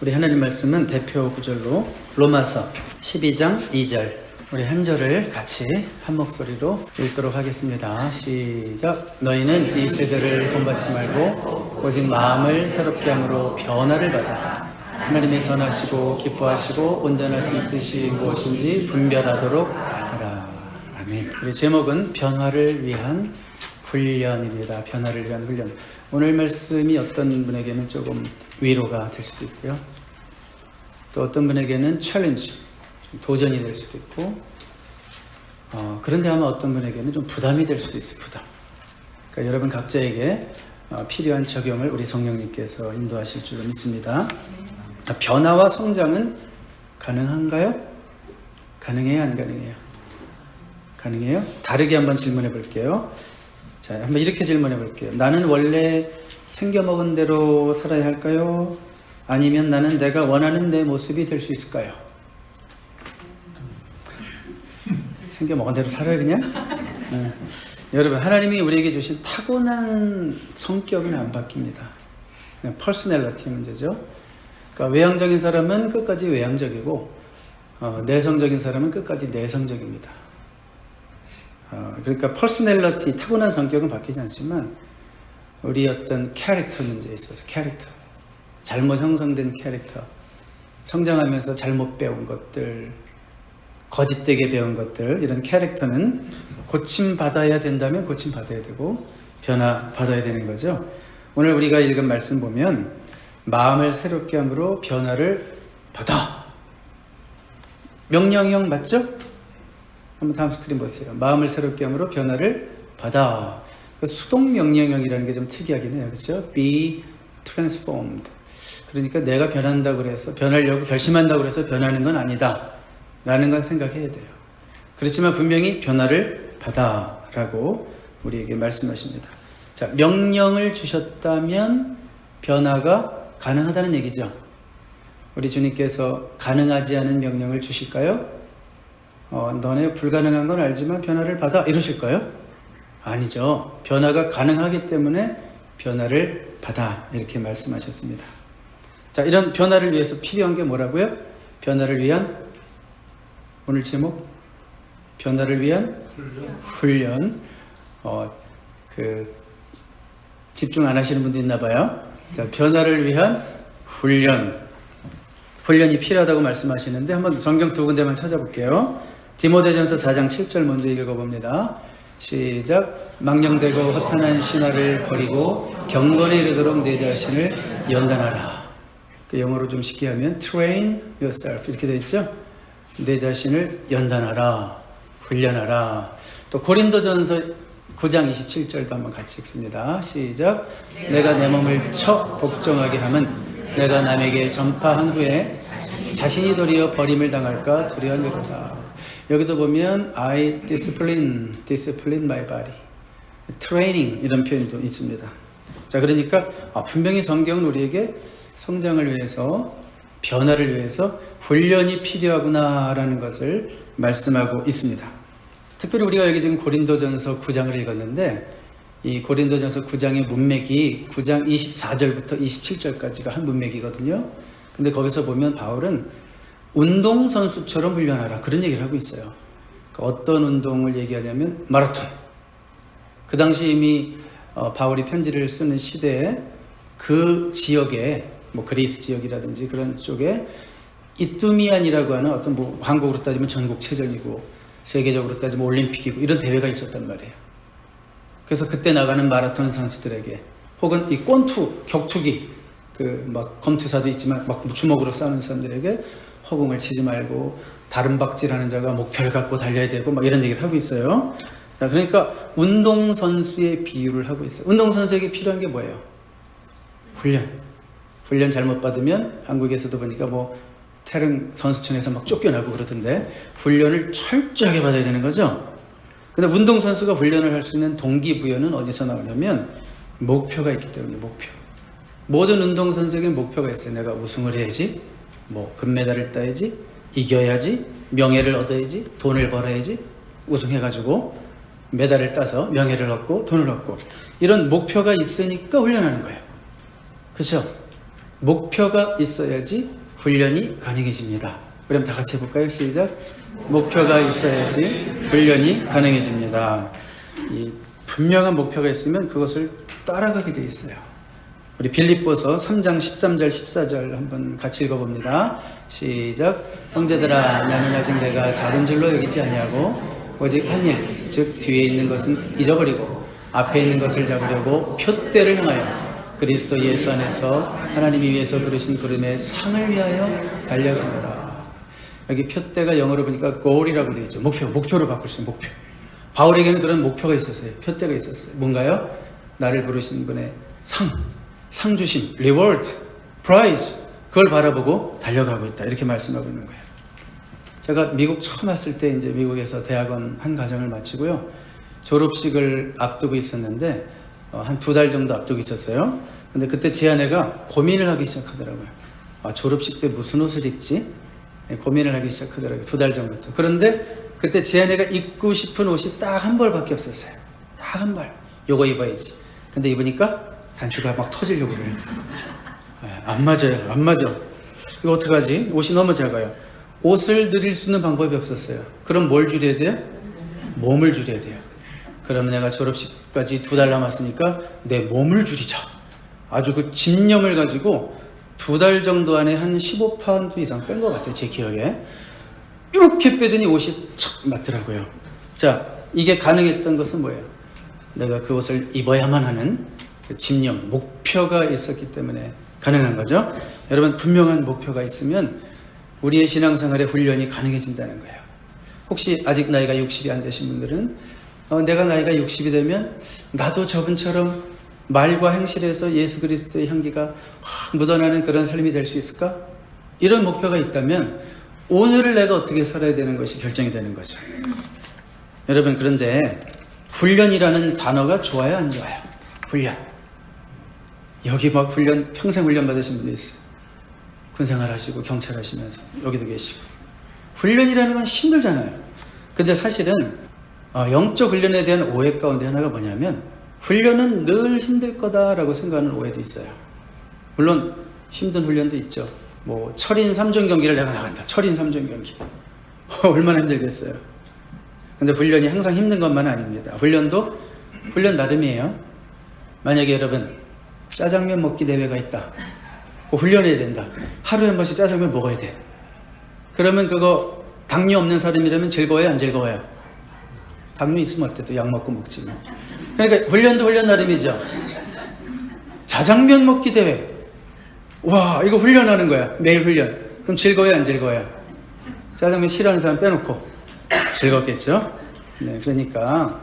우리 하나님 말씀은 대표 구절로 로마서 12장 2절 우리 한 절을 같이 한 목소리로 읽도록 하겠습니다. 시작. 너희는 이 세대를 본받지 말고 오직 마음을 새롭게 함으로 변화를 받아 하나님의 선하시고 기뻐하시고 온전하신 뜻이 무엇인지 분별하도록 하라. 아멘. 우리 제목은 변화를 위한 훈련입니다. 변화를 위한 훈련. 오늘 말씀이 어떤 분에게는 조금 위로가 될 수도 있고요. 또 어떤 분에게는 챌린지, 도전이 될 수도 있고, 그런데 아마 어떤 분에게는 좀 부담이 될 수도 있어요. 부담. 그러니까 여러분 각자에게 필요한 적용을 우리 성령님께서 인도하실 줄로 믿습니다. 변화와 성장은 가능한가요? 가능해요? 안 가능해요? 가능해요? 다르게 한번 질문해 볼게요. 자, 한번 이렇게 질문해 볼게요. 나는 원래 생겨먹은 대로 살아야 할까요? 아니면 나는 내가 원하는 내 모습이 될 수 있을까요? 생겨먹은 대로 살아요, 그냥? 네. 여러분, 하나님이 우리에게 주신 타고난 성격은 안 바뀝니다. 그냥 퍼스널리티 문제죠. 그러니까 외향적인 사람은 끝까지 외향적이고, 내성적인 사람은 끝까지 내성적입니다. 그러니까 퍼스널리티, 타고난 성격은 바뀌지 않지만 우리 어떤 캐릭터 문제에 있어서 캐릭터, 잘못 형성된 캐릭터, 성장하면서 잘못 배운 것들, 거짓되게 배운 것들, 이런 캐릭터는 고침받아야 된다면 고침받아야 되고 변화받아야 되는 거죠. 오늘 우리가 읽은 말씀 보면 마음을 새롭게 함으로 변화를 받아. 명령형 맞죠? 한번 다음 스크린 보세요. 마음을 새롭게 함으로 변화를 받아. 수동 명령형이라는 게 좀 특이하긴 해요. 그렇죠? Be transformed. 그러니까 내가 변한다고 그래서 변하려고 결심한다고 그래서 변하는 건 아니다 라는 건 생각해야 돼요. 그렇지만 분명히 변화를 받아 라고 우리에게 말씀하십니다. 자, 명령을 주셨다면 변화가 가능하다는 얘기죠. 우리 주님께서 가능하지 않은 명령을 주실까요? 너네 불가능한 건 알지만 변화를 받아 이러실까요? 아니죠. 변화가 가능하기 때문에 변화를 받아 이렇게 말씀하셨습니다. 자, 이런 변화를 위해서 필요한 게 뭐라고요? 변화를 위한 오늘 제목 변화를 위한 훈련. 집중 안 하시는 분도 있나 봐요. 자, 변화를 위한 훈련이 필요하다고 말씀하시는데 한번 성경 두 군데만 찾아볼게요. 디모데전서 4장 7절 먼저 읽어봅니다. 시작. 망령되고 허탄한 신화를 버리고 경건에 이르도록 내 자신을 연단하라. 그 영어로 좀 쉽게 하면 train yourself 이렇게 되어 있죠. 내 자신을 연단하라, 훈련하라. 또 고린도전서 9장 27절도 한번 같이 읽습니다. 시작. 내가 내 몸을 쳐 복종하게 함은 내가 남에게 전파한 후에 자신이 도리어 버림을 당할까 두려움이로다. 여기도 보면 I discipline my body, training 이런 표현도 있습니다. 자, 그러니까 분명히 성경은 우리에게 성장을 위해서 변화를 위해서 훈련이 필요하구나라는 것을 말씀하고 있습니다. 특별히 우리가 여기 지금 고린도전서 9장을 읽었는데 이 고린도전서 9장의 문맥이 9장 24절부터 27절까지가 한 문맥이거든요. 근데 거기서 보면 바울은 운동선수처럼 훈련하라 그런 얘기를 하고 있어요. 그러니까 어떤 운동을 얘기하냐면 마라톤. 그 당시 이미 바울이 편지를 쓰는 시대에 그 지역에 뭐 그리스 지역이라든지 그런 쪽에 이뚜미안이라고 하는 어떤 뭐 한국으로 따지면 전국체전이고 세계적으로 따지면 올림픽이고 이런 대회가 있었단 말이에요. 그래서 그때 나가는 마라톤 선수들에게 혹은 이 권투, 격투기 막 검투사도 있지만 막 주먹으로 싸우는 사람들에게 허공을 치지 말고 다른 박질하는 자가 목표를 갖고 달려야 되고 막 이런 얘기를 하고 있어요. 자, 그러니까 운동선수의 비유를 하고 있어요. 운동선수에게 필요한 게 뭐예요? 훈련 잘못 받으면 한국에서도 보니까 뭐 태릉 선수촌에서 막 쫓겨나고 그러던데 훈련을 철저하게 받아야 되는 거죠. 근데 운동선수가 훈련을 할 수 있는 동기부여는 어디서 나오냐면 목표가 있기 때문에 모든 운동선수에게 목표가 있어요. 내가 우승을 해야지, 뭐 금메달을 따야지, 이겨야지, 명예를 얻어야지, 돈을 벌어야지, 우승해가지고 메달을 따서 명예를 얻고 돈을 얻고 이런 목표가 있으니까 훈련하는 거예요. 그렇죠? 목표가 있어야지 훈련이 가능해집니다. 그럼 다 같이 해볼까요? 시작. 목표가 있어야지 훈련이 가능해집니다. 이 분명한 목표가 있으면 그것을 따라가게 돼 있어요. 우리 빌립보서 3장 13절 14절 한번 같이 읽어봅니다. 시작. 형제들아, 나는 아직 내가 작은 줄로 여기지 아니하고 오직 한 일, 즉 뒤에 있는 것은 잊어버리고 앞에 있는 것을 잡으려고 표대를 향하여 그리스도 예수 안에서 하나님이 위해서 부르신 부름의 상을 위하여 달려가노라. 여기 표대가 영어로 보니까 goal이라고 되어 있죠. 목표로 바꿀 수 있는 목표. 바울에게는 그런 목표가 있었어요. 표대가 있었어요. 뭔가요? 나를 부르신 분의 상 주심, reward, prize, 그걸 바라보고 달려가고 있다. 이렇게 말씀하고 있는 거예요. 제가 미국 처음 왔을 때 이제 미국에서 대학원 한 과정을 마치고요. 졸업식을 앞두고 있었는데 한 2달 정도 앞두고 있었어요. 근데 그때 제 아내가 고민을 하기 시작하더라고요. 졸업식 때 무슨 옷을 입지? 고민을 하기 시작하더라고요. 2달 전부터. 그런데 그때 제 아내가 입고 싶은 옷이 딱 한 벌밖에 없었어요. 딱 한 벌. 요거 입어야지. 근데 입으니까 단추가 막 터지려고 그래요. 안 맞아요. 안 맞아. 이거 어떡하지? 옷이 너무 작아요. 옷을 늘릴 수 있는 방법이 없었어요. 그럼 뭘 줄여야 돼요? 몸을 줄여야 돼요. 그럼 내가 졸업식까지 2달 남았으니까 내 몸을 줄이자. 아주 그 집념을 가지고 2달 정도 안에 한 15파운드 이상 뺀 것 같아요. 제 기억에. 이렇게 빼더니 옷이 척 맞더라고요. 자, 이게 가능했던 것은 뭐예요? 내가 그 옷을 입어야만 하는 그 집념, 목표가 있었기 때문에 가능한 거죠. 여러분, 분명한 목표가 있으면 우리의 신앙생활의 훈련이 가능해진다는 거예요. 혹시 아직 나이가 60이 안 되신 분들은 내가 나이가 60이 되면 나도 저분처럼 말과 행실에서 예수 그리스도의 향기가 확 묻어나는 그런 삶이 될 수 있을까? 이런 목표가 있다면 오늘을 내가 어떻게 살아야 되는 것이 결정이 되는 거죠. 여러분, 그런데 훈련이라는 단어가 좋아요, 안 좋아요? 훈련. 여기 막 평생 훈련 받으신 분도 있어요. 군생활 하시고 경찰 하시면서 여기도 계시고. 훈련이라는 건 힘들잖아요. 근데 사실은 영적 훈련에 대한 오해 가운데 하나가 뭐냐면 훈련은 늘 힘들 거다라고 생각하는 오해도 있어요. 물론 힘든 훈련도 있죠. 뭐 철인 3종 경기를 내가 나간다. 철인 3종 경기. 얼마나 힘들겠어요. 근데 훈련이 항상 힘든 것만 아닙니다. 훈련도 훈련 나름이에요. 만약에 여러분 짜장면 먹기 대회가 있다. 훈련해야 된다. 하루에 한 번씩 짜장면 먹어야 돼. 그러면 그거 당뇨 없는 사람이라면 즐거워요, 안 즐거워요? 당뇨 있으면 어때? 또 약 먹고 먹지 뭐. 그러니까 훈련도 훈련 나름이죠. 자장면 먹기 대회. 와, 이거 훈련하는 거야. 매일 훈련. 그럼 즐거워요, 안 즐거워요? 짜장면 싫어하는 사람 빼놓고 즐겁겠죠? 네, 그러니까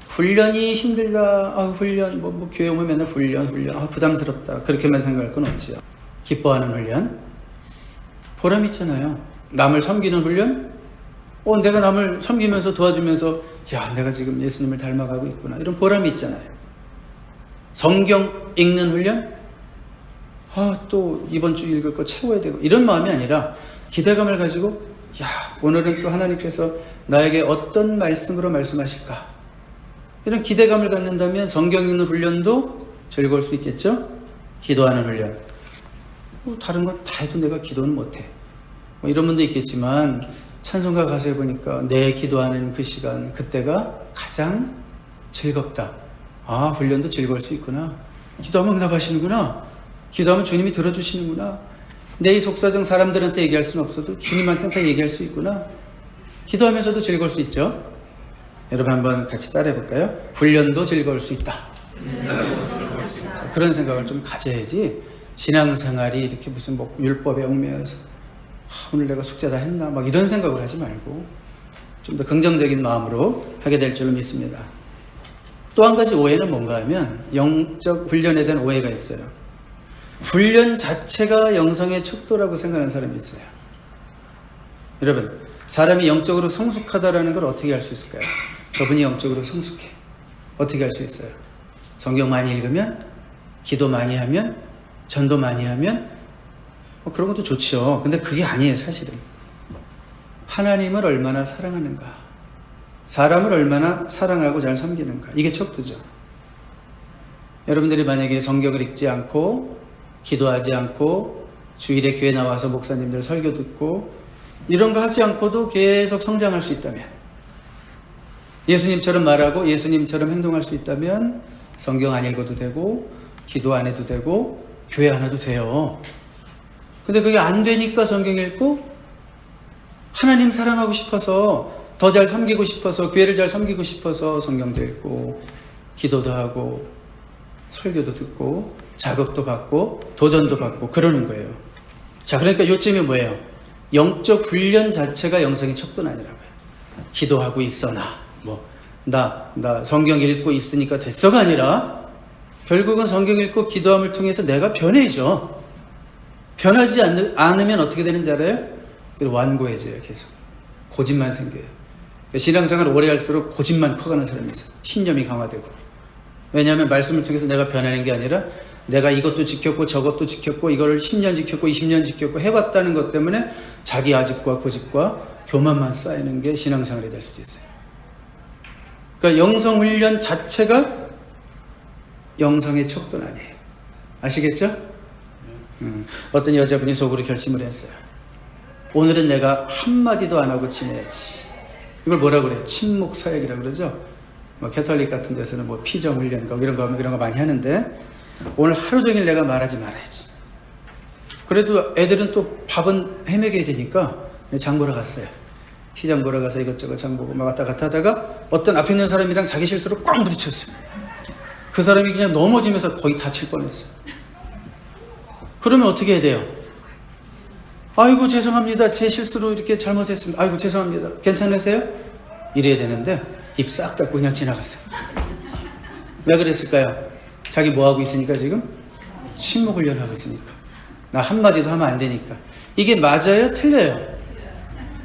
훈련이 힘들다. 훈련, 교회 오면 맨날 훈련. 부담스럽다. 그렇게만 생각할 건 없지요. 기뻐하는 훈련. 보람 있잖아요. 남을 섬기는 훈련. 내가 남을 섬기면서 도와주면서 야, 내가 지금 예수님을 닮아가고 있구나. 이런 보람이 있잖아요. 성경 읽는 훈련. 또 이번 주 읽을 거 채워야 되고 이런 마음이 아니라 기대감을 가지고 야, 오늘은 또 하나님께서 나에게 어떤 말씀으로 말씀하실까? 이런 기대감을 갖는다면 성경 읽는 훈련도 즐거울 수 있겠죠? 기도하는 훈련. 다른 거 다 해도 내가 기도는 못해. 이런 분도 있겠지만 찬송가 가사에 보니까 내 기도하는 그 시간, 그때가 가장 즐겁다. 훈련도 즐거울 수 있구나. 기도하면 응답하시는구나. 기도하면 주님이 들어주시는구나. 내 이 속사정 사람들한테 얘기할 수는 없어도 주님한테는 다 얘기할 수 있구나. 기도하면서도 즐거울 수 있죠. 여러분 한번 같이 따라해 볼까요? 훈련도 즐거울 수 있다. 그런 생각을 좀 가져야지 신앙생활이 이렇게 무슨 율법에 얽매여서 오늘 내가 숙제 다 했나 막 이런 생각을 하지 말고 좀 더 긍정적인 마음으로 하게 될 줄로 믿습니다. 또 한 가지 오해는 뭔가 하면 영적 훈련에 대한 오해가 있어요. 훈련 자체가 영성의 척도라고 생각하는 사람이 있어요. 여러분, 사람이 영적으로 성숙하다라는 걸 어떻게 알 수 있을까요? 저분이 영적으로 성숙해. 어떻게 알 수 있어요? 성경 많이 읽으면, 기도 많이 하면, 전도 많이 하면 그런 것도 좋죠. 근데 그게 아니에요, 사실은. 하나님을 얼마나 사랑하는가, 사람을 얼마나 사랑하고 잘 섬기는가, 이게 척도죠. 여러분들이 만약에 성경을 읽지 않고 기도하지 않고 주일에 교회 나와서 목사님들 설교 듣고 이런 거 하지 않고도 계속 성장할 수 있다면, 예수님처럼 말하고 예수님처럼 행동할 수 있다면 성경 안 읽어도 되고 기도 안 해도 되고 교회 안 와도 돼요. 근데 그게 안 되니까 성경 읽고 하나님 사랑하고 싶어서 더 잘 섬기고 싶어서 교회를 잘 섬기고 싶어서 성경도 읽고 기도도 하고 설교도 듣고 자극도 받고 도전도 받고 그러는 거예요. 자, 그러니까 요점이 뭐예요? 영적 훈련 자체가 영성의 척도는 아니라고요. 기도하고 있어나 나 성경 읽고 있으니까 됐어가 아니라 결국은 성경 읽고 기도함을 통해서 내가 변해져. 변하지 않으면 어떻게 되는지 알아요? 완고해져요. 계속 고집만 생겨요. 그러니까 신앙생활을 오래 할수록 고집만 커가는 사람이 있어요. 신념이 강화되고. 왜냐하면 말씀을 통해서 내가 변하는 게 아니라 내가 이것도 지켰고 저것도 지켰고 이걸 10년 지켰고 20년 지켰고 해봤다는 것 때문에 자기 아집과 고집과 교만만 쌓이는 게 신앙생활이 될 수도 있어요. 그러니까 영성훈련 자체가 영성의 척도는 아니에요. 아시겠죠? 어떤 여자분이 속으로 결심을 했어요. 오늘은 내가 한마디도 안 하고 지내야지. 이걸 뭐라 그래요? 침묵 사역이라고 그러죠? 캐톨릭 같은 데서는 피정훈련 이런 거 많이 하는데, 오늘 하루 종일 내가 말하지 말아야지. 그래도 애들은 또 밥은 헤매게 되니까 장 보러 갔어요. 시장 보러 가서 이것저것 장 보고 막 왔다 갔다 하다가 어떤 앞에 있는 사람이랑 자기 실수로 꽝 부딪혔어요. 그 사람이 그냥 넘어지면서 거의 다칠 뻔했어요. 그러면 어떻게 해야 돼요? 아이고 죄송합니다. 제 실수로 이렇게 잘못했습니다. 아이고 죄송합니다. 괜찮으세요? 이래야 되는데 입 싹 닫고 그냥 지나갔어요. 왜 그랬을까요? 자기 뭐하고 있으니까 지금? 침묵 훈련하고 있으니까. 나 한마디도 하면 안 되니까. 이게 맞아요? 틀려요?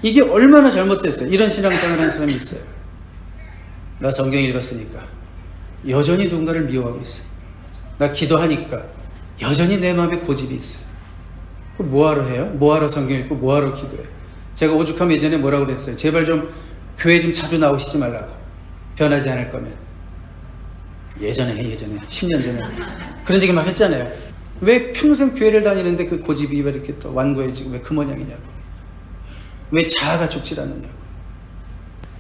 이게 얼마나 잘못됐어요? 이런 신앙생활 하는 사람이 있어요. 나 성경 읽었으니까 여전히 누군가를 미워하고 있어요. 나 기도하니까 여전히 내 마음에 고집이 있어요. 그럼 뭐하러 해요? 뭐하러 성경 읽고 뭐하러 기도해요? 제가 오죽하면 예전에 뭐라고 그랬어요? 제발 좀 교회 좀 자주 나오시지 말라고. 변하지 않을 거면. 예전에 10년 전에 그런 얘기 막 했잖아요. 왜 평생 교회를 다니는데 그 고집이 왜 이렇게 또 완고해지고 왜 그 모양이냐고. 왜 자아가 죽질 않느냐고.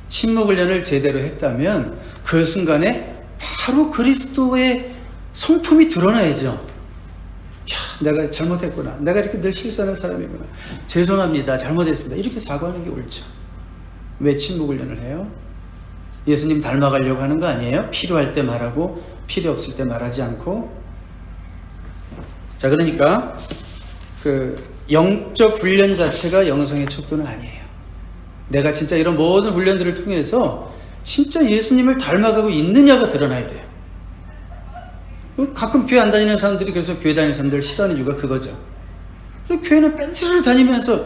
침묵 훈련을 제대로 했다면 그 순간에 바로 그리스도의 성품이 드러나야죠. 야, 내가 잘못했구나. 내가 이렇게 늘 실수하는 사람이구나. 죄송합니다. 잘못했습니다. 이렇게 사과하는 게 옳죠. 왜 침묵 훈련을 해요? 예수님 닮아가려고 하는 거 아니에요? 필요할 때 말하고 필요 없을 때 말하지 않고. 자, 그러니까 그 영적 훈련 자체가 영성의 척도는 아니에요. 내가 진짜 이런 모든 훈련들을 통해서 진짜 예수님을 닮아가고 있느냐가 드러나야 돼요. 가끔 교회 안 다니는 사람들이 그래서 교회 다니는 사람들 싫어하는 이유가 그거죠. 교회는 뺀스를 다니면서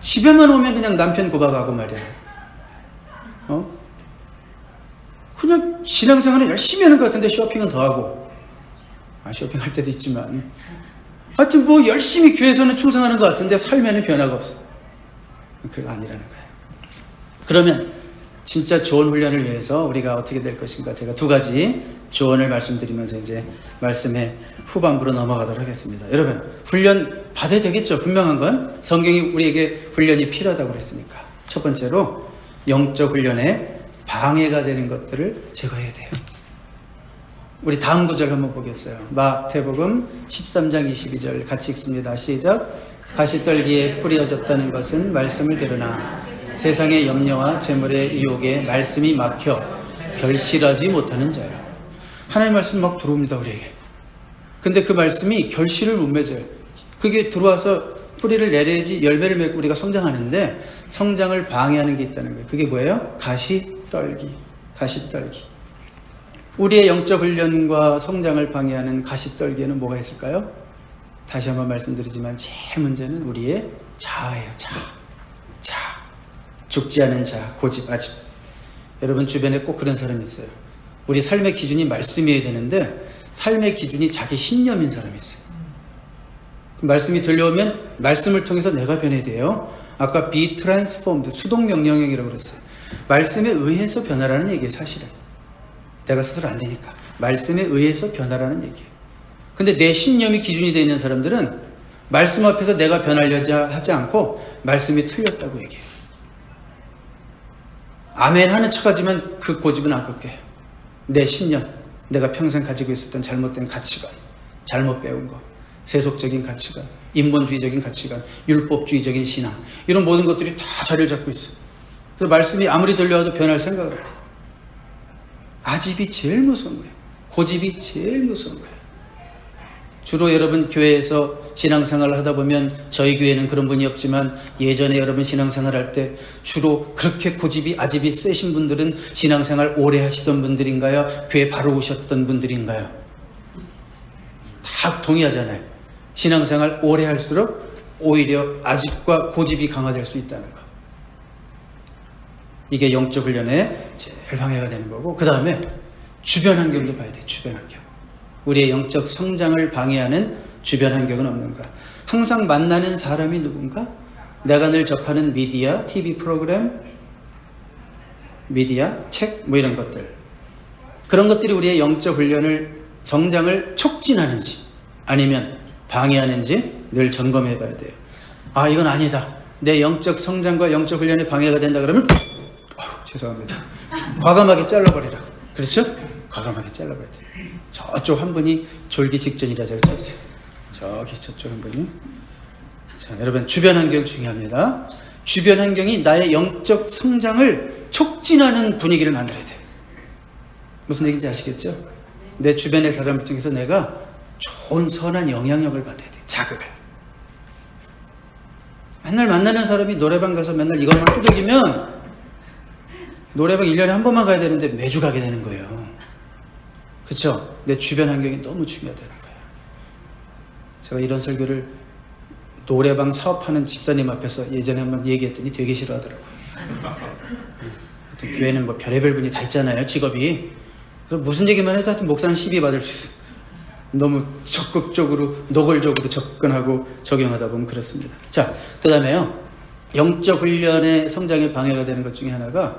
집에만 오면 그냥 남편 고박하고 말이야. 그냥 신앙생활을 열심히 하는 것 같은데 쇼핑은 더 하고. 쇼핑할 때도 있지만 하여튼 열심히 교회에서는 충성하는 것 같은데 삶에는 변화가 없어. 그거 아니라는 거예요. 그러면 진짜 좋은 훈련을 위해서 우리가 어떻게 될 것인가, 제가 두 가지 조언을 말씀드리면서 이제 말씀의 후반부로 넘어가도록 하겠습니다. 여러분, 훈련 받아야 되겠죠? 분명한 건 성경이 우리에게 훈련이 필요하다고 그랬으니까. 첫 번째로 영적 훈련에 방해가 되는 것들을 제거해야 돼요. 우리 다음 구절 한번 보겠어요. 마태복음 13장 22절 같이 읽습니다. 시작. 가시떨기에 뿌려졌다는 것은 말씀을 들으나 세상의 염려와 재물의 유혹에 말씀이 막혀 결실하지 못하는 자요. 하나님의 말씀이 막 들어옵니다, 우리에게. 근데 그 말씀이 결실을 못 맺어요. 그게 들어와서 뿌리를 내려야지 열매를 맺고 우리가 성장하는데 성장을 방해하는 게 있다는 거예요. 그게 뭐예요? 가시떨기. 우리의 영적 훈련과 성장을 방해하는 가시떨기에는 뭐가 있을까요? 다시 한번 말씀드리지만 제일 문제는 우리의 자아예요. 자아. 죽지 않은 자아, 고집, 아집. 여러분 주변에 꼭 그런 사람이 있어요. 우리 삶의 기준이 말씀이어야 되는데 삶의 기준이 자기 신념인 사람이 있어요. 말씀이 들려오면 말씀을 통해서 내가 변해야 돼요. 아까 be transformed, 수동 명령형이라고 그랬어요. 말씀에 의해서 변화라는 얘기예요, 사실은. 내가 스스로 안 되니까. 말씀에 의해서 변화라는 얘기예요. 근데 내 신념이 기준이 되어 있는 사람들은 말씀 앞에서 내가 변하려자 하지 않고 말씀이 틀렸다고 얘기해요. 아멘 하는 척하지만 그 고집은 안 꺾여요. 내 신념, 내가 평생 가지고 있었던 잘못된 가치관, 잘못 배운 거, 세속적인 가치관, 인본주의적인 가치관, 율법주의적인 신앙, 이런 모든 것들이 다 자리를 잡고 있어요. 그래서 말씀이 아무리 들려와도 변할 생각을 안 해요. 아집이 제일 무서운 거예요. 고집이 제일 무서운 거예요. 주로 여러분 교회에서 신앙생활을 하다 보면, 저희 교회는 그런 분이 없지만 예전에 여러분 신앙생활 할 때 주로 그렇게 고집이 아집이 세신 분들은 신앙생활 오래 하시던 분들인가요? 교회 바로 오셨던 분들인가요? 다 동의하잖아요. 신앙생활 오래 할수록 오히려 아집과 고집이 강화될 수 있다는 거. 이게 영적 훈련에 제일 방해가 되는 거고, 그 다음에 주변 환경도 봐야 돼요. 주변 환경. 우리의 영적 성장을 방해하는 주변 환경은 없는가? 항상 만나는 사람이 누군가? 내가 늘 접하는 미디어, TV 프로그램, 미디어, 책, 뭐 이런 것들. 그런 것들이 우리의 영적 훈련을, 성장을 촉진하는지 아니면 방해하는지 늘 점검해 봐야 돼요. 아, 이건 아니다. 내 영적 성장과 영적 훈련에 방해가 된다 그러면 죄송합니다. 과감하게 잘라버리라. 그렇죠? 과감하게 잘라버려야 돼요. 저쪽 한 분이 졸기 직전이라 제가 쳤어요. 저기 저쪽 한 분이. 자, 여러분 주변 환경 중요합니다. 주변 환경이 나의 영적 성장을 촉진하는 분위기를 만들어야 돼요. 무슨 얘기인지 아시겠죠? 내 주변의 사람을 통해서 내가 좋은 선한 영향력을 받아야 돼요. 자극을. 맨날 만나는 사람이 노래방 가서 맨날 이것만 두들기면 노래방 1년에 한 번만 가야 되는데 매주 가게 되는 거예요. 그렇죠? 내 주변 환경이 너무 중요하다는 거예요. 제가 이런 설교를 노래방 사업하는 집사님 앞에서 예전에 한번 얘기했더니 되게 싫어하더라고요. 하여튼 교회는 뭐 별의별 분이 다 있잖아요, 직업이. 그래서 무슨 얘기만 해도 하여튼 목사는 시비 받을 수 있어요. 너무 적극적으로, 노골적으로 접근하고 적용하다 보면 그렇습니다. 자, 그 다음에요. 영적 훈련의 성장에 방해가 되는 것 중에 하나가,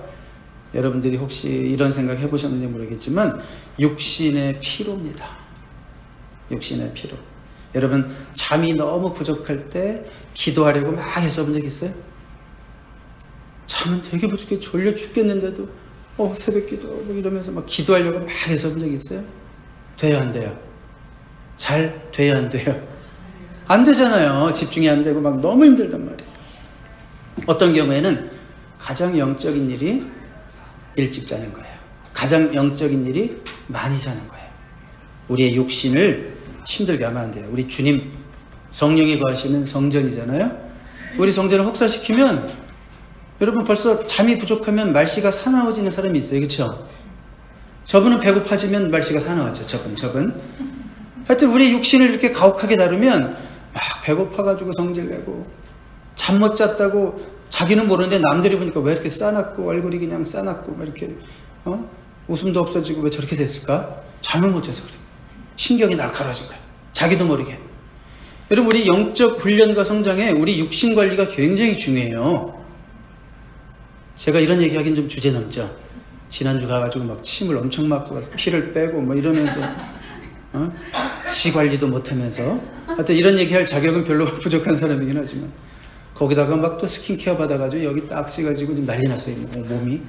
여러분들이 혹시 이런 생각 해보셨는지 모르겠지만 육신의 피로입니다. 육신의 피로. 여러분 잠이 너무 부족할 때 기도하려고 막 해서 본 적 있어요? 잠은 되게 부족해 졸려 죽겠는데도 새벽 기도 뭐 이러면서 막 기도하려고 막 해서 본 적 있어요? 돼요, 안 돼요? 잘 돼요, 안 돼요? 안 되잖아요. 집중이 안 되고 막 너무 힘들단 말이에요. 어떤 경우에는 가장 영적인 일이 일찍 자는 거예요. 가장 영적인 일이 많이 자는 거예요. 우리의 육신을 힘들게 하면 안 돼요. 우리 주님 성령이 거하시는 성전이잖아요. 우리 성전을 혹사시키면 여러분 벌써 잠이 부족하면 말씨가 사나워지는 사람이 있어요. 그렇죠? 저분은 배고파지면 말씨가 사나워져. 저분. 하여튼 우리 육신을 이렇게 가혹하게 다루면 막 배고파가지고 성질내고 잠 못 잤다고 자기는 모르는데 남들이 보니까 왜 이렇게 싸납고 얼굴이 그냥 싸납고 막 이렇게 웃음도 없어지고 왜 저렇게 됐을까? 잠을 못 자서 그래. 신경이 날카로워진 거야. 자기도 모르게. 여러분 우리 영적 훈련과 성장에 우리 육신 관리가 굉장히 중요해요. 제가 이런 얘기하기는 좀 주제 넘죠. 지난주 가가지고 막 침을 엄청 맞고 피를 빼고 뭐 이러면서 지 관리도 못하면서 하여튼 이런 얘기할 자격은 별로 부족한 사람이긴 하지만 거기다가 막 또 스킨케어 받아가지고 여기 딱 찌가지고 지금 난리 났어요. 몸이.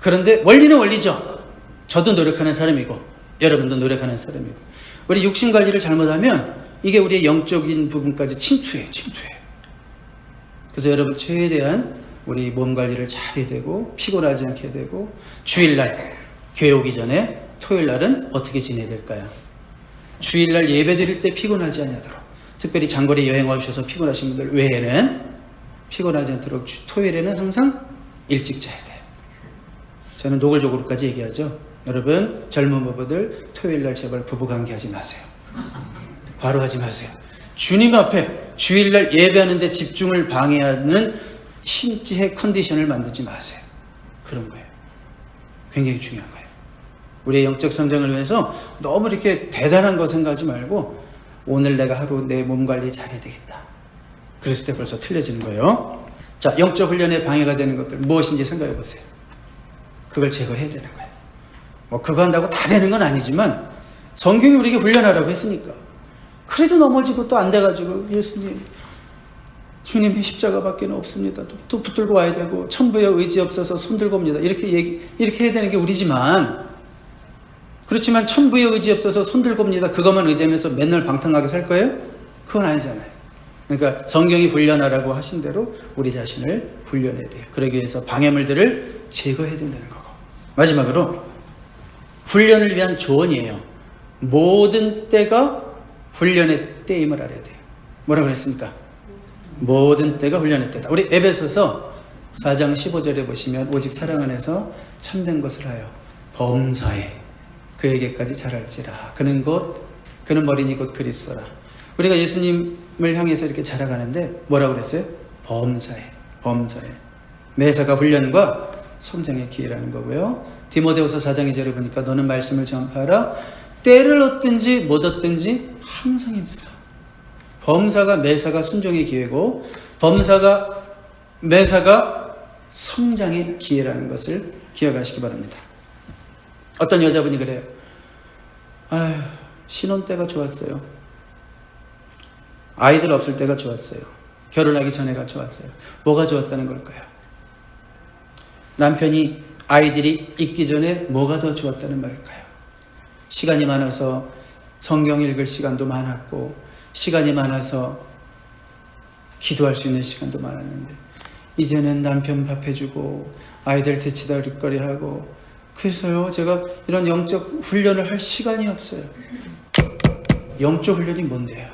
그런데 원리는 원리죠. 저도 노력하는 사람이고 여러분도 노력하는 사람이고 우리 육신 관리를 잘못하면 이게 우리의 영적인 부분까지 침투해요. 그래서 여러분 최대한 우리 몸 관리를 잘 해야 되고 피곤하지 않게 해야 되고 주일날 교회 오기 전에 토요일날은 어떻게 지내야 될까요? 주일날 예배 드릴 때 피곤하지 않도록 특별히 장거리 여행 와주셔서 피곤하신 분들 외에는 피곤하지 않도록 토요일에는 항상 일찍 자야 돼요. 저는 노골적으로까지 얘기하죠. 여러분 젊은 부부들 토요일날 제발 부부관계 하지 마세요. 과로하지 마세요. 주님 앞에 주일날 예배하는데 집중을 방해하는 신체의 컨디션을 만들지 마세요. 그런 거예요. 굉장히 중요한 거예요. 우리의 영적 성장을 위해서 너무 이렇게 대단한 거 생각하지 말고 오늘 내가 하루 내 몸 관리 잘해야 되겠다. 그랬을 때 벌써 틀려지는 거예요. 자, 영적 훈련에 방해가 되는 것들 무엇인지 생각해 보세요. 그걸 제거해야 되는 거예요. 뭐 그거 한다고 다 되는 건 아니지만 성경이 우리에게 훈련하라고 했으니까. 그래도 넘어지고 또 안 돼가지고 예수님, 주님의 십자가밖에 없습니다. 또 붙들고 와야 되고 천부에 의지 없어서 손들고 옵니다. 이렇게 해야 되는 게 우리지만, 그렇지만 천부에 의지 없어서 손들고 옵니다. 그것만 의지하면서 맨날 방탕하게 살 거예요? 그건 아니잖아요. 그러니까 성경이 훈련하라고 하신 대로 우리 자신을 훈련해야 돼요. 그러기 위해서 방해물들을 제거해야 된다는 거고. 마지막으로 훈련을 위한 조언이에요. 모든 때가 훈련의 때임을 알아야 돼요. 뭐라고 그랬습니까? 모든 때가 훈련의 때다. 우리 에베소서 4장 15절에 보시면 오직 사랑 안에서 참된 것을 하여 범사에 그에게까지 자랄지라. 그는 머리니 곧 그리스도라. 우리가 예수님을 향해서 이렇게 자라가는데 뭐라고 그랬어요? 범사에. 매사가 훈련과 성장의 기회라는 거고요. 디모데후서 4장 2절에 보니까 너는 말씀을 전파하라. 때를 얻든지 못 얻든지 항상 힘쓰라. 범사가 매사가 순종의 기회고 매사가 성장의 기회라는 것을 기억하시기 바랍니다. 어떤 여자분이 그래요. 아휴, 신혼 때가 좋았어요. 아이들 없을 때가 좋았어요. 결혼하기 전에가 좋았어요. 뭐가 좋았다는 걸까요? 남편이 아이들이 있기 전에 뭐가 더 좋았다는 말일까요? 시간이 많아서 성경 읽을 시간도 많았고, 시간이 많아서 기도할 수 있는 시간도 많았는데, 이제는 남편 밥 해주고 아이들 대치다리거리하고, 그래서요 제가 이런 영적 훈련을 할 시간이 없어요. 영적 훈련이 뭔데요?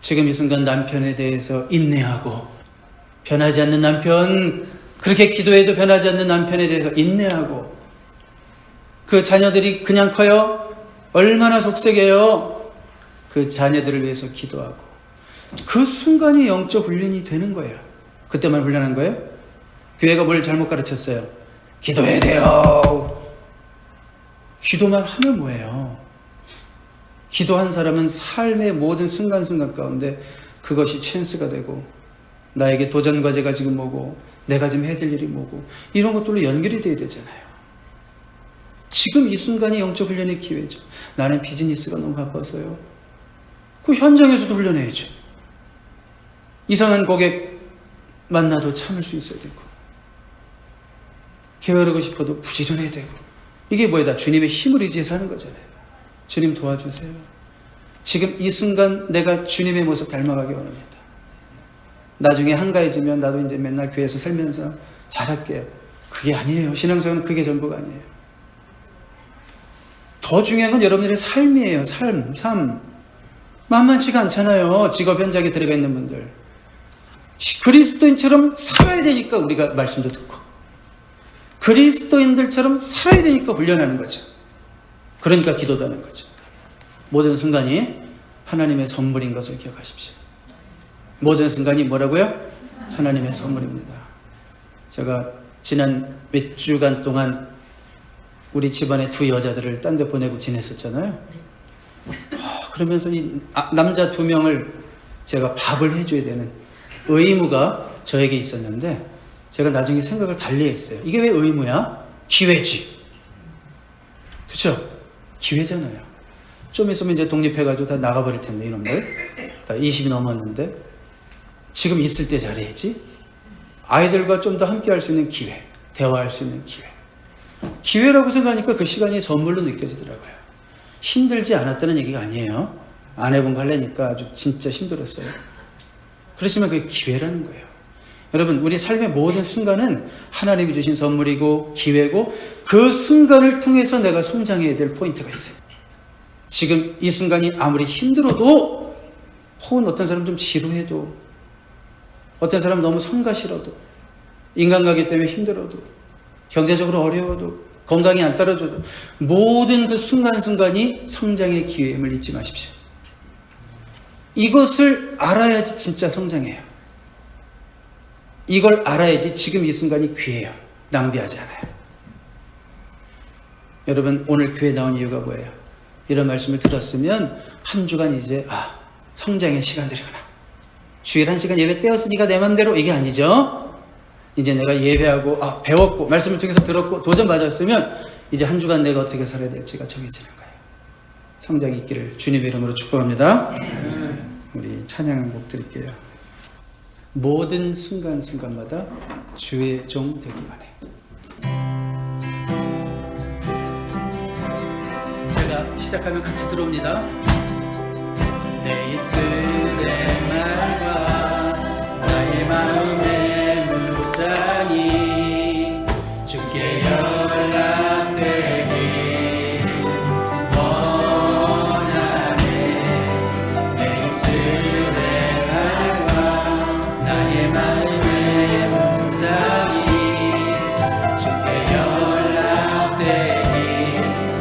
지금 이 순간 남편에 대해서 인내하고, 변하지 않는 남편, 그렇게 기도해도 변하지 않는 남편에 대해서 인내하고, 그 자녀들이 그냥 커요? 얼마나 속색해요? 그 자녀들을 위해서 기도하고, 그 순간이 영적 훈련이 되는 거예요. 그때만 훈련한 거예요? 교회가 뭘 잘못 가르쳤어요? 기도해야 돼요. 기도만 하면 뭐예요? 기도한 사람은 삶의 모든 순간순간 가운데 그것이 찬스가 되고, 나에게 도전 과제가 지금 뭐고, 내가 지금 해야 될 일이 뭐고, 이런 것들로 연결이 돼야 되잖아요. 지금 이 순간이 영적 훈련의 기회죠. 나는 비즈니스가 너무 바빠서요. 그 현장에서도 훈련해야죠. 이상한 고객 만나도 참을 수 있어야 되고, 게으르고 싶어도 부지런해야 되고, 이게 뭐예요? 다 주님의 힘을 의지해서 하는 거잖아요. 주님 도와주세요. 지금 이 순간 내가 주님의 모습 닮아가기 원합니다. 나중에 한가해지면 나도 이제 맨날 교회에서 살면서 잘할게요. 그게 아니에요. 신앙생활은 그게 전부가 아니에요. 더 중요한 건 여러분들의 삶이에요. 삶. 만만치가 않잖아요. 직업 현장에 들어가 있는 분들. 그리스도인처럼 살아야 되니까 우리가 말씀도 듣고, 그리스도인들처럼 살아야 되니까 훈련하는 거죠. 그러니까 기도도 하는 거죠. 모든 순간이 하나님의 선물인 것을 기억하십시오. 모든 순간이 뭐라고요? 하나님의 선물입니다. 제가 지난 몇 주간 동안 우리 집안의 두 여자들을 딴 데 보내고 지냈었잖아요. 그러면서 이 남자 2명을 제가 밥을 해줘야 되는 의무가 저에게 있었는데, 제가 나중에 생각을 달리 했어요. 이게 왜 의무야? 기회지. 그렇죠? 기회잖아요. 좀 있으면 이제 독립해가지고 다 나가버릴 텐데, 이놈들. 다 20이 넘었는데 지금 있을 때 잘해야지. 아이들과 좀 더 함께 할 수 있는 기회, 대화할 수 있는 기회라고 생각하니까 그 시간이 선물로 느껴지더라고요. 힘들지 않았다는 얘기가 아니에요. 안 해본 거 하려니까 아주 진짜 힘들었어요. 그렇지만 그게 기회라는 거예요. 여러분, 우리 삶의 모든 순간은 하나님이 주신 선물이고 기회고, 그 순간을 통해서 내가 성장해야 될 포인트가 있어요. 지금 이 순간이 아무리 힘들어도, 혹은 어떤 사람 좀 지루해도, 어떤 사람 너무 성가시러도, 인간관계 때문에 힘들어도, 경제적으로 어려워도, 건강이 안 따라줘도, 모든 그 순간순간이 성장의 기회임을 잊지 마십시오. 이것을 알아야지 진짜 성장해요. 이걸 알아야지 지금 이 순간이 귀해요. 낭비하지 않아요. 여러분, 오늘 교회 나온 이유가 뭐예요? 이런 말씀을 들었으면 한 주간 이제 성장의 시간들이구나. 주일 1시간 예배 떼었으니까 내 맘대로, 이게 아니죠. 이제 내가 예배하고 배웠고 말씀을 통해서 들었고 도전 맞았으면 이제 한 주간 내가 어떻게 살아야 될지가 정해지는 거예요. 성장이 있기를 주님의 이름으로 축복합니다. 우리 찬양곡 드릴게요. 모든 순간순간마다 주의 종 되기 원해. 제가 시작하면 같이 들어옵니다. 내 입술의 말과 나의 마음의 묵상이 주께 연락되길 원하네. 내 입술의 말과 나의 마음의 묵상이 주께 연락되길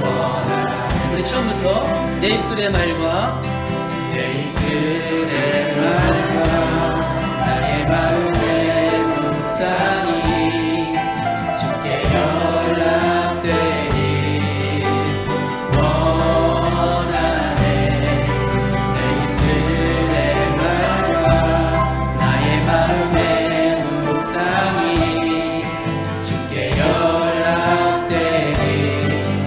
원하네. 우리 처음부터 내 입술의 말과 내 입술의 말과 나의 마음의 묵상이 주께 연락되길 원하네. 내 입술의 말과 나의 마음의 묵상이 주께 연락되길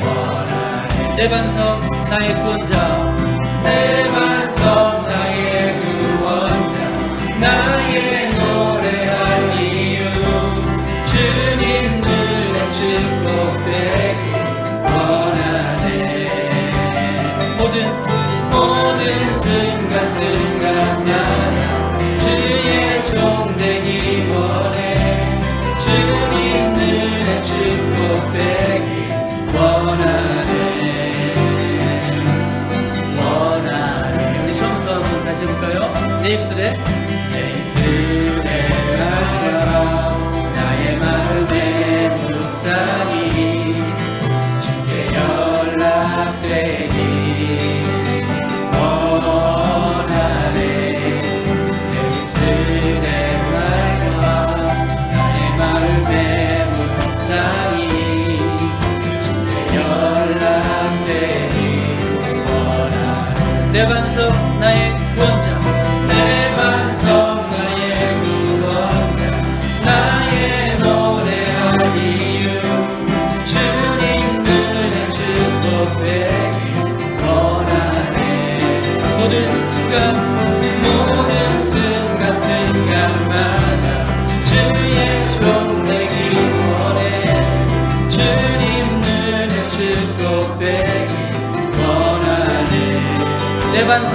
원하네. 내 반석 나의 구원자 내 반석 나의 구원자 나의 노래할 이유 주님 눈에 축복되길 원하네. 모든 순간순간마다 주의 종 되기 원해. 주님 눈에 축복되길 원하네. 내 입술에 말과 나의 마음의 묵상이 주께 연락되길 원하네. 내 입술의 말과 나의 마음의 묵상이 주께 연락되길 원하네. 내 반석 나의 구원자 내 반석 나의 구원자 나의 노래할 이유 주님 눈에 축복되길 원하네. 모든 순간순간마다 주의 종 되길 원해. 주님 눈에 축복되길 원하네. 내 반석